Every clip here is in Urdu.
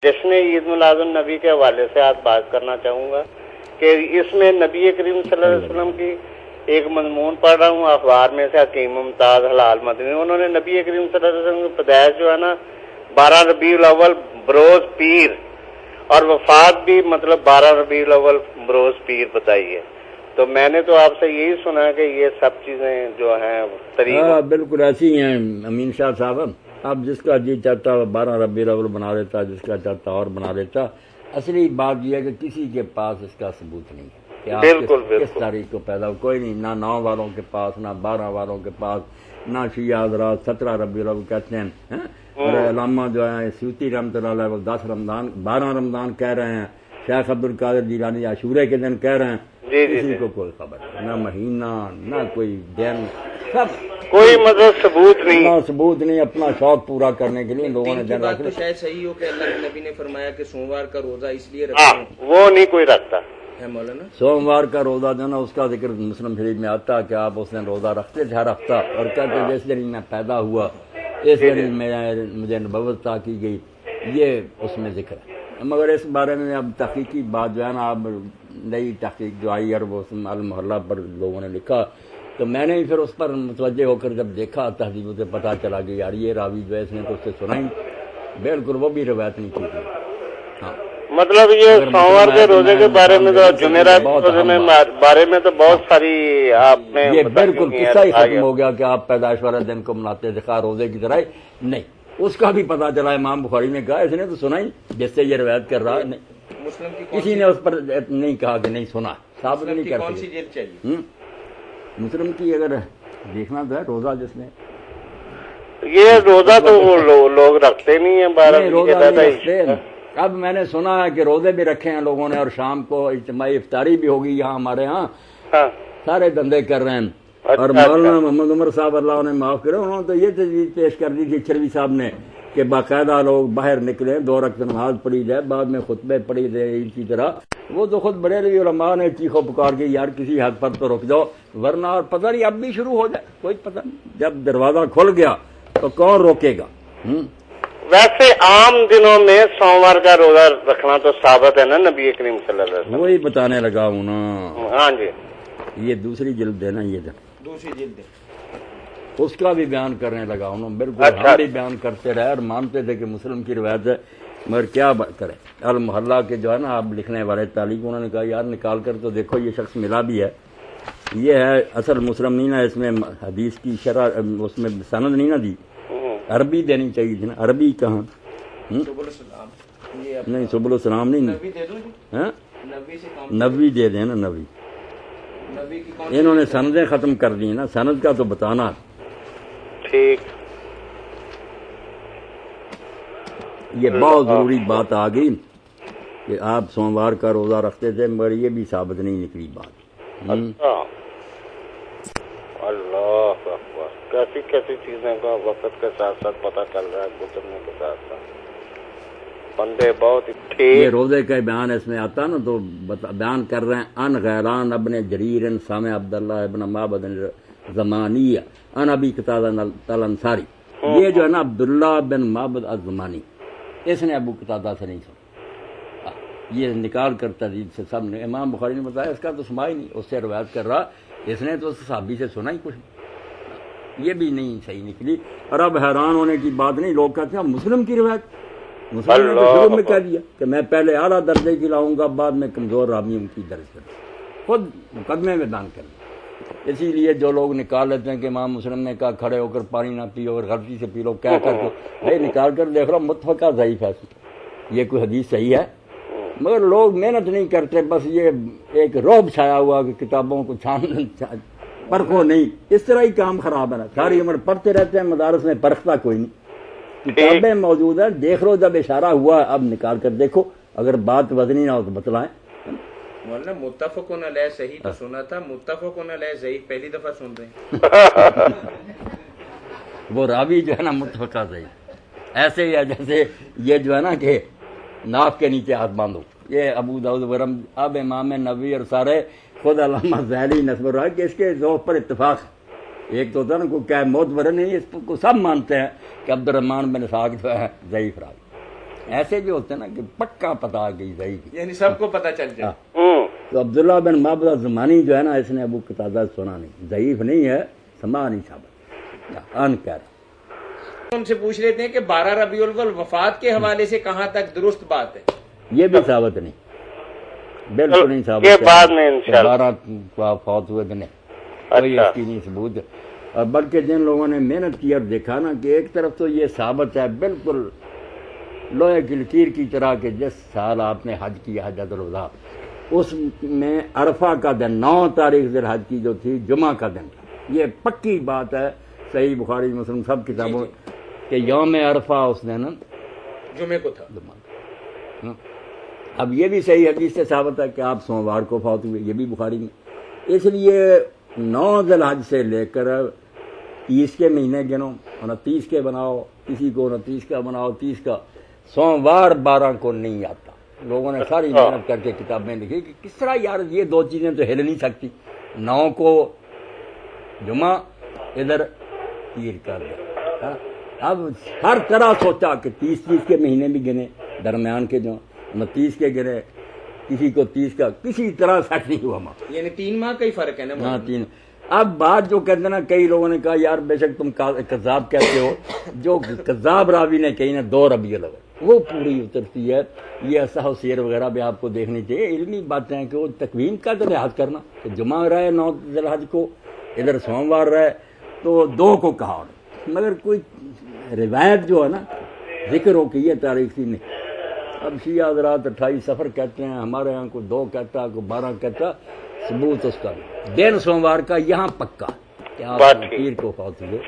جشن عید میلاد النبی کے حوالے سے آج بات کرنا چاہوں گا کہ اس میں نبی کریم صلی اللہ علیہ وسلم کی ایک مضمون پڑھ رہا ہوں اخبار میں سے، حکیم ممتاز ہلال مدنی، انہوں نے نبی کریم صلی اللہ علیہ وسلم کی پیدائش جو ہے نا 12 ربیع الاول بروز پیر اور وفات بھی مطلب 12 ربیع الاول بروز پیر بتائی ہے. تو میں نے تو آپ سے یہی سنا ہے کہ یہ سب چیزیں جو ہیں طریقہ بالکل ایسی ہیں امین شاہ صاحب. اب جس کا جی چاہتا 12 ربیع الاول بنا لیتا، جس کا چاہتا اور بنا لیتا. اصلی بات یہ ہے کہ کسی کے پاس اس کا ثبوت نہیں ہے کہ آپ کس تاریخ کو پیدا ہو. کوئی نہیں، نہ 9 والوں کے پاس، نہ 12 والوں کے پاس، نہ شیعہ حضرات 17 ربیع الاول کہتے ہیں. اور علامہ جو ہے سیوطی رحمۃ اللہ علیہ وہ 10 رمضان 12 رمضان کہہ رہے ہیں. شیخ عبد القادر جیلانی عاشورے کے دن کہہ رہے ہیں. کسی کو کوئی خبر نہ مہینہ نہ کوئی دن، سب کوئی مطلب ثبوت نہیں، ثبوت نہیں. اپنا شوق پورا کرنے کے لیے لوگوں نے دن رکھ تو شاید صحیح ہو کہ اللہ کے نبی نے فرمایا کہ سوموار کا روزہ اس لیے رکھتے ہیں، وہ نہیں کوئی رکھتا ہے مولانا. سوموار کا روزہ جو نا اس کا ذکر مسلم شریف میں آتا کہ آپ اس دن روزہ رکھتے تھے ہر ہفتہ، اور کہتے جس دن میں پیدا ہوا اس دن مجھے نبوت عطا کی گئی. یہ اس میں ذکر ہے. مگر اس بارے میں اب تحقیقی بات جو ہے نا اب نئی تحقیق جو آئی اور وہ المحلہ پر لوگوں نے لکھا تو میں نے پھر اس پر متوجہ ہو کر جب دیکھا تہذیبوں سے پتہ چلا کہ یار یہ راوی جو ہے اس نے تو اس سے سنا ہی بالکل وہ بھی روایت نہیں کی تھی. ہاں مطلب یہ سوموار کے روزے کے بارے میں تو جمعرات کے بارے میں تو بہت ساری آپ نے یہ بالکل قصہ ہی ختم ہو گیا کہ آپ پیدائش والے دن کو مناتے تھے خواہ روزے کی طرح نہیں. اس کا بھی پتہ چلا امام بخاری نے کہا اس نے تو سنا ہی جس سے یہ روایت کر رہا نہیں. کسی نے اس پر نہیں کہا کہ نہیں سنا، ثابت نہیں کر سکتے. مسلم کی اگر دیکھنا تو ہے روزہ جس نے یہ روزہ تو وہ لوگ رکھتے نہیں ہیں 12 روزہ نہیں رکھتے. اب میں نے سنا ہے کہ روزے بھی رکھے ہیں لوگوں نے اور شام کو اجتماعی افطاری بھی ہوگی یہاں ہمارے ہاں. سارے دندے کر رہے ہیں. اور مولانا محمد عمر صاحب اللہ نے معاف کرے انہوں نے تو یہ تجویز پیش کر دی تھی چروی صاحب نے کہ باقاعدہ لوگ باہر نکلے 2 رکعت نماز پڑھی جائے بعد میں خطبے پڑھی جائے عید کی طرح. وہ تو خود بریلوی علماء نے چیخو پکار کے یار کسی حد پر تو رک جاؤ ورنہ اور پتہ نہیں اب بھی شروع ہو جائے کوئی پتہ نہیں. جب دروازہ کھل گیا تو کون روکے گا. ویسے عام دنوں میں سوموار کا روزہ رکھنا تو ثابت ہے نا نبی کریم صلی اللہ علیہ وسلم. وہی بتانے لگا ہوں نا. ہاں جی یہ دوسری جلد ہے نا، یہ دوسری جلد اس کا بھی بیان کرنے لگا ہوں. بالکل ہم بھی بیان کرتے رہے اور مانتے تھے کہ مسلم کی روایت ہے مگر کیا کرے. المحلہ کے جو ہے نا آپ لکھنے والے تعلیق انہوں نے کہا یار نکال کر تو دیکھو یہ شخص ملا بھی ہے. یہ ہے اصل مسلم نہیں نا، اس میں حدیث کی شرح اس میں سند نہیں نا دی، عربی دینی چاہیے تھی نا. عربی کہاں نہیں سبل السلام نہیں نبوی دے دیں نا. نبی انہوں نے سندیں ختم کر دی نا، سند کا تو بتانا. ٹھیک یہ بہت ضروری بات آ گئی کہ آپ سوموار کا روزہ رکھتے تھے مگر یہ بھی ثابت نہیں نکلی بات. اللہ اکبر، کیسی کیسی چیزیں کا وقت کے ساتھ ساتھ پتہ چل رہا ہے گزرنے کے ساتھ ساتھ. بندے بہت یہ روزے کا بیان اس میں آتا نا تو بیان کر رہے ہیں ان غیران ابن جریر سامع عبداللہ ابن معبد زمانیہ ان ابی قتادہ الانصاری. یہ جو ہے نا عبداللہ بن معبد الزمانی اس نے ابو قتادہ سے نہیں سنا. یہ نکال کر تجدید سے سب نے امام بخاری نے بتایا اس کا تو سما ہی نہیں، اس سے روایت کر رہا اس نے تو صحابی سے سنا ہی کچھ نہیں. یہ بھی نہیں صحیح نکلی. اور اب حیران ہونے کی بات نہیں، لوگ کہتے ہیں مسلم کی روایت مسلم نے تو شروع میں کہہ دیا کہ میں پہلے اعلیٰ درجے کی لاؤں گا بعد میں کمزور راویوں کی درج کروں، خود مقدمے میں بیان کر دیا. اسی لیے جو لوگ نکال لیتے ہیں کہ امام مسلم نے کہا کھڑے ہو کر پانی نہ پیو اور غلطی سے پی لو کیا کر کے بھائی نکال کر دیکھ رہا متفقہ ضعیف ہے. یہ کوئی حدیث صحیح ہے مگر لوگ محنت نہیں کرتے. بس یہ ایک رعب چھایا ہوا کہ کتابوں کو پرکھو نہیں. اس طرح ہی کام خراب ہے نا، ساری عمر پڑھتے رہتے ہیں مدارس میں، پرکھتا کوئی نہیں. کتابیں موجود ہیں دیکھ لو، جب اشارہ ہوا اب نکال کر دیکھو، اگر بات وزنی نہ ہو تو بتلائیں. مولانا متفقون علیہ صحیح تو سنا تھا، متفقون علیہ ضعیف پہلی دفعہ سن رہے ہیں. وہ راوی جو ہے نا متفقہ صحیح ایسے ہی ہے جیسے یہ جو ہے نا کہ ناف کے نیچے ہاتھ باندھو. یہ ابو داؤد ورم اب امام نووی اور سارے خود علامہ ذیلی نسب رہا کہ اس کے ذوق پر اتفاق ہے. ایک تو ہوتا نا کوئی معتبر نہیں، اس کو سب مانتے ہیں کہ عبد الرحمن بن اسحاق جو ہے ضعیف راوی. ایسے بھی ہوتے ہیں نا کہ پکا پتا آ گئی ضعیف کی، یعنی سب کو پتہ چل جائے. تو عبداللہ بن معبد الزمانی جو ہے نا اس نے ابو قتادہ سنا نہیں، ضعیف نہیں ہے، سما نہیں ثابت ان کہہ رہا. ان سے پوچھ لیتے ہیں کہ 12 ربیع الاول وفات کے حوالے سے کہاں تک درست بات ہے؟ یہ بھی ثابت نہیں، بالکل نہیں ثابت. یہ بعد میں انشاءاللہ 12 فوت ہوئے دن کوئی اس کی نہیں ثبوت. اور بلکہ جن لوگوں نے محنت کی اور دیکھا نا کہ ایک طرف تو یہ ثابت ہے بالکل لوہے کی لکیر کی طرح کہ جس سال آپ نے حج کیا حجۃ الوداع اس میں عرفہ کا دن 9 تاریخ ذی الحج کی جو تھی جمعہ کا دن تھا. یہ پکی بات ہے صحیح بخاری مسلم سب کتابوں کہ یوم عرفہ اس دن جمعے کو تھا. اب یہ بھی صحیح حدیث سے ثابت ہے کہ آپ سوموار کو فوت ہوئے، یہ بھی بخاری میں. اس لیے 9 ذی الحج سے لے کر 30 کے مہینے گنو، 29 کے بناؤ، کسی کو 29 کا بناؤ، 30 کا، سوموار 12 کو نہیں آتا. لوگوں نے ساری محنت کر کے کتابیں لکھی کہ کس طرح یار یہ 2 چیزیں تو ہل نہیں سکتی. 9 کو جمعہ، ادھر پیر کر دیا. اب ہر طرح سوچا کہ 30 کے مہینے بھی گنے، درمیان کے جو 29 کے گنے، کسی کو 30 کا، کسی طرح سیٹ نہیں ہوا. یعنی 3 ماہ کا ہی فرق ہے نا. ہاں 3. اب بات جو کہتے ہیں نا کئی لوگوں نے کہا یار بے شک تم کذاب کہتے ہو، جو کذاب راوی نے کہی نا 2 ربیع الاول وہ پوری اترتی ہے. یہ اصحاح سیر وغیرہ بھی آپ کو دیکھنی چاہیے، علمی باتیں ہیں کہ وہ تقویم کا تو لحاظ کرنا کہ جمعہ رہے 9 ذی الحج کو، ادھر سوموار رہے تو 2 کو کہا. مگر کوئی روایت جو ہے نا ذکر ہو کہ یہ تاریخ تھی نہیں. اب شیعہ حضرات 28 سفر کہتے ہیں، ہمارے یہاں کوئی 2 کہتا، کوئی 12 کہتا. ثبوت اس کا دن سوموار کا یہاں پکا کہ آپ پیر کو فوت ہوئے.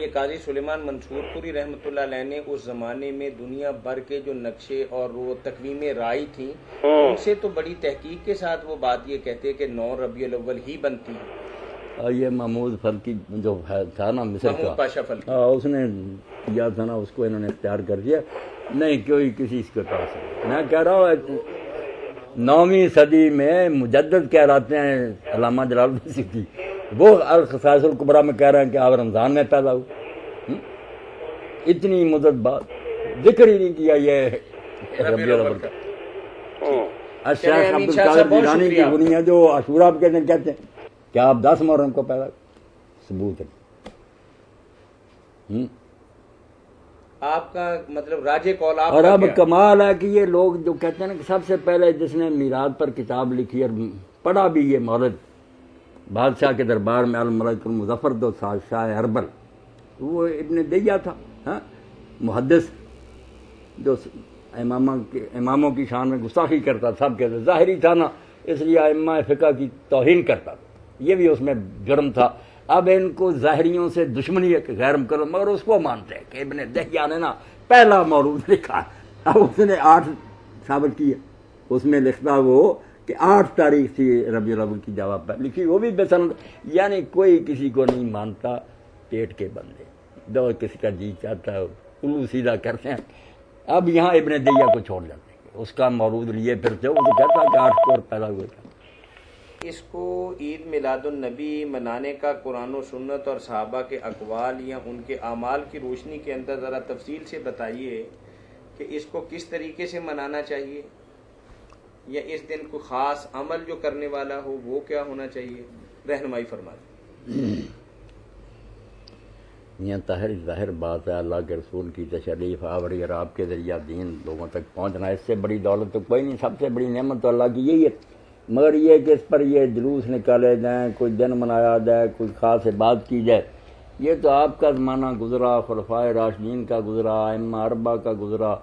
یہ قاضی سلیمان منصور پوری رحمۃ اللہ علیہ نے اس زمانے میں دنیا بھر کے جو نقشے اور وہ تقویمیں رائے تھیں ان سے تو بڑی تحقیق کے ساتھ وہ بات یہ کہتے کہ 9 ربیع الاول ہی بنتی ہے. یہ محمود فلکی جو تھا نا مصر کا پاشا فلکی، اس نے کیا تھا نا، اس کو انہوں نے اختیار کر دیا. نہیں کوئی کسی کے پاس نہیں. میں کہہ رہا ہوں 9ویں صدی میں مجدد کہلاتے ہیں علامہ جلال الدین سیوطی، وہ الخصائص الکبریٰ میں کہہ رہے ہیں کہ آپ رمضان میں پیدا ہوئے. اتنی مدت بعد ذکر ہی نہیں کیا یہ ربیع الاول کا. الشیخ عبد القادر جیلانی کی بنیاں جو عاشورہ کے دن کہتے ہیں کہ آپ 10 محرم کو پیدا ہوئے، ثبوت ہے. آپ کا مطلب راجے قول آپ. اور اب کمال ہے کہ یہ لوگ جو کہتے ہیں نا کہ سب سے پہلے جس نے میلاد پر کتاب لکھی اور پڑھا بھی یہ مولد بادشاہ کے دربار میں الملک المظفر دو شاہ اربل، وہ ابن دیہ تھا. محدث جو اماموں کی شان میں گستاخی کرتا، سب کہتے ظاہری تھا نا، اس لیے ائمہ فقہ کی توہین کرتا تھا، یہ بھی اس میں جرم تھا. اب ان کو ظاہریوں سے دشمنی ہے کہ غیر مقرر، مگر اس کو مانتے ہیں کہ ابن دہیہ نے نا پہلا مولود لکھا. اب اس نے 8 ثابت کیا، اس میں لکھتا وہ کہ 8 تاریخ تھی ربیع الاول کی جواب پر لکھی، وہ بھی بے سند. یعنی کوئی کسی کو نہیں مانتا، پیٹ کے بندے دو کسی کا جی چاہتا ہے الو سیدھا کرتے ہیں. اب یہاں ابن دہیہ کو چھوڑ جاتے ہیں، اس کا مولود لیے پھرتے وہ تو کہتا کہ 8 کو پیدا ہوئے تھا. اس کو عید میلاد النبی منانے کا قرآن و سنت اور صحابہ کے اقوال یا ان کے اعمال کی روشنی کے اندر ذرا تفصیل سے بتائیے کہ اس کو کس طریقے سے منانا چاہیے، یا اس دن کو خاص عمل جو کرنے والا ہو وہ کیا ہونا چاہیے، رہنمائی فرما دیں. یہ ظاہر بات ہے، اللہ کے رسول کی تشریف آوری اور آپ کے ذریعہ دین لوگوں تک پہنچنا، اس سے بڑی دولت تو کوئی نہیں. سب سے بڑی نعمت تو اللہ کی یہی ہے. مگر یہ کہ اس پر یہ جلوس نکالے جائیں، کوئی دن منایا جائے، کوئی خاص بات کی جائے، یہ تو آپ کا زمانہ گزرا، خلفائے راشدین کا گزرا، ائمہ اربعہ کا گزرا.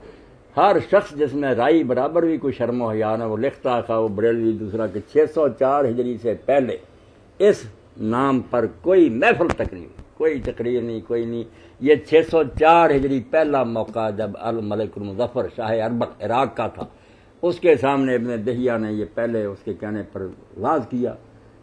ہر شخص جس میں رائی برابر بھی کوئی شرم و حیا نہ، وہ لکھتا تھا، وہ بریلوی دوسرا کہ 604 ہجری سے پہلے اس نام پر کوئی محفل تقریر، کوئی تقریر نہیں، کوئی نہیں. یہ 604 ہجری پہلا موقع جب الملک المظفر شاہ اربل عراق کا تھا، اس کے سامنے ابن دہیہ نے یہ پہلے اس کے کہنے پر واز کیا.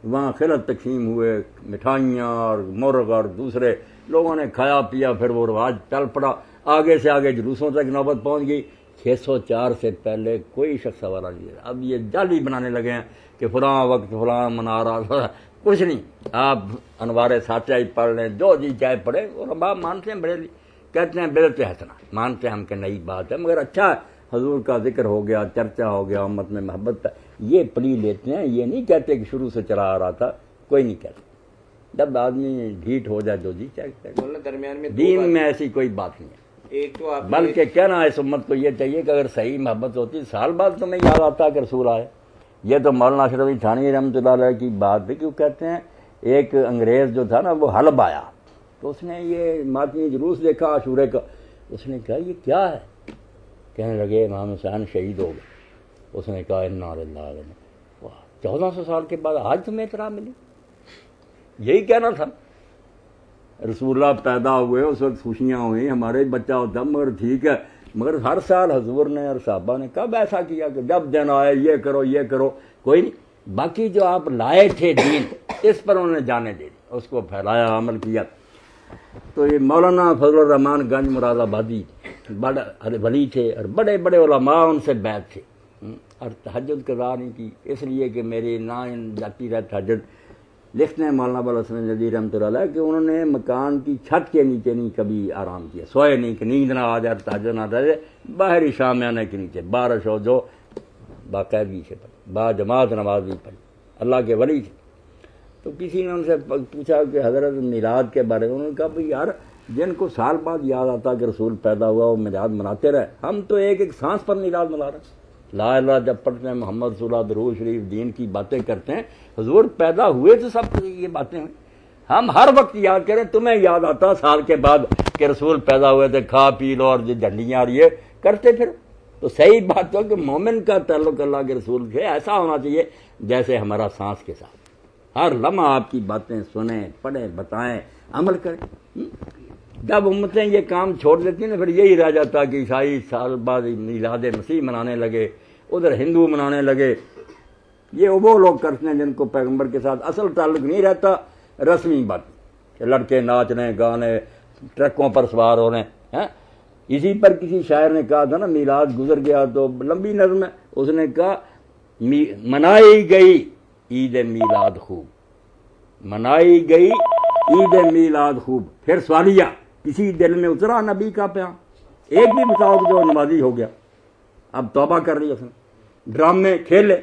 وہاں خلعت تقسیم ہوئے، مٹھائیاں اور مرغ اور دوسرے لوگوں نے کھایا پیا، پھر وہ رواج چل پڑا، آگے سے آگے جلوسوں تک نوبت پہنچ گئی. 604 سے پہلے کوئی شخص حوالہ نہیں دے. اب یہ جعلی بنانے لگے ہیں کہ فلاں وقت فلاں منا رہا، کچھ نہیں. آپ انوار ساتیہ ہی پڑھ لیں، جو جی چاہے پڑھے، اور اب آپ مانتے ہیں بڑے کہتے ہیں بدعت حسنہ، مانتے ہیں ہم کہ نئی بات ہے، مگر اچھا حضور کا ذکر ہو گیا، چرچا ہو گیا، امت میں محبت، یہ پلی لیتے ہیں، یہ نہیں کہتے کہ شروع سے چلا آ رہا تھا، کوئی نہیں کہتا۔ جب آدمی ڈھیٹ ہو جائے جو جی چاہے، درمیان میں دین میں ایسی کوئی بات نہیں ہے۔ ایک تو آپ بلکہ کہنا اس امت کو یہ چاہیے کہ اگر صحیح محبت ہوتی سال بعد تمہیں یاد آتا کہ رسول آئے۔ یہ تو مولانا اشرف علی تھانوی رحمۃ اللہ علیہ کی بات ہے، کیوں کہتے ہیں ایک انگریز جو تھا نا وہ حلب آیا، تو اس نے یہ ماتمی جلوس دیکھا عاشورے کا، اس نے کہا یہ کیا ہے؟ کہنے لگے امام حسین شہید ہو گئے۔ اس نے کہا انا للہ و انا الیہ راجعون۔ واہ، 1400 سال کے بعد آج تمہیں اطلاع ملی؟ یہی کہنا تھا۔ رسول اللہ پیدا ہوئے اس وقت خوشیاں ہوئی، ہمارے بچہ ہوتا، مگر ٹھیک ہے، مگر ہر سال حضور نے اور صحابہ نے کب ایسا کیا کہ جب دن آئے یہ کرو یہ کرو؟ کوئی نہیں۔ باقی جو آپ لائے تھے دین، اس پر انہوں نے جانے دے دی، اس کو پھیلایا، عمل کیا۔ تو یہ مولانا فضل الرحمان گنج مراد آبادی بڑے ولی تھے اور بڑے بڑے علماء ان سے بیعت تھے، اور تہجد قضا نہیں کی اس لیے کہ میری نہ جاتی رہے تہجد۔ لکھتے ہیں مولانا ابوالحسن ندوی رحمۃ اللہ علیہ کہ انہوں نے مکان کی چھت کے نیچے نہیں کبھی آرام کیا، سوئے نہیں کہ نیند نہ آ جائے، تہجد نہ رہے، باہری شامیانے کے نیچے بارش ہو جو باقاعدگی سے پڑھی، با جماعت نماز بھی پڑھی، اللہ کے ولی تھے۔ تو کسی نے ان سے پوچھا کہ حضرت میلاد کے بارے میں، انہوں نے کہا بھئی یار جن کو سال بعد یاد آتا کہ رسول پیدا ہوا وہ میلاد مناتے رہے، ہم تو ایک ایک سانس پر میلاد منا رہے ہیں۔ لا الہ جب پڑھتے ہیں، محمد رسول اللہ، درود شریف، دین کی باتیں کرتے ہیں، حضور پیدا ہوئے تو سب یہ باتیں ہوئی۔ ہم ہر وقت یاد کریں، تمہیں یاد آتا سال کے بعد کہ رسول پیدا ہوئے تھے، کھا پی لو اور جھنڈیاں اور یہ کرتے پھر۔ تو صحیح بات ہو کہ مومن کا تعلق اللہ کے رسول سے ایسا ہونا چاہیے جیسے ہمارا سانس کے ساتھ، ہر لمحہ آپ کی باتیں سنیں، پڑھیں، بتائیں، عمل کریں۔ جب امتیں یہ کام چھوڑ دیتی ہیں پھر یہی رہ جاتا کہ عیسائی سال بعد میلاد مسیح منانے لگے، ادھر ہندو منانے لگے۔ یہ وہ لوگ کرتے ہیں جن کو پیغمبر کے ساتھ اصل تعلق نہیں رہتا، رسمی بات کہ لڑکے ناچ رہے ہیں، گانے، ٹرکوں پر سوار ہو رہے ہیں۔ اسی پر کسی شاعر نے کہا تھا نا، میلاد گزر گیا تو لمبی نظم ہے، اس نے کہا منائی گئی عید میلاد خوب، منائی گئی عید میلاد خوب۔ پھر سوالیہ کسی دل میں اترا نبی کا پیام؟ ایک بھی بتاؤ جو نمازی ہو گیا، اب توبہ کر لی اس نے، ڈرامے کھیلے۔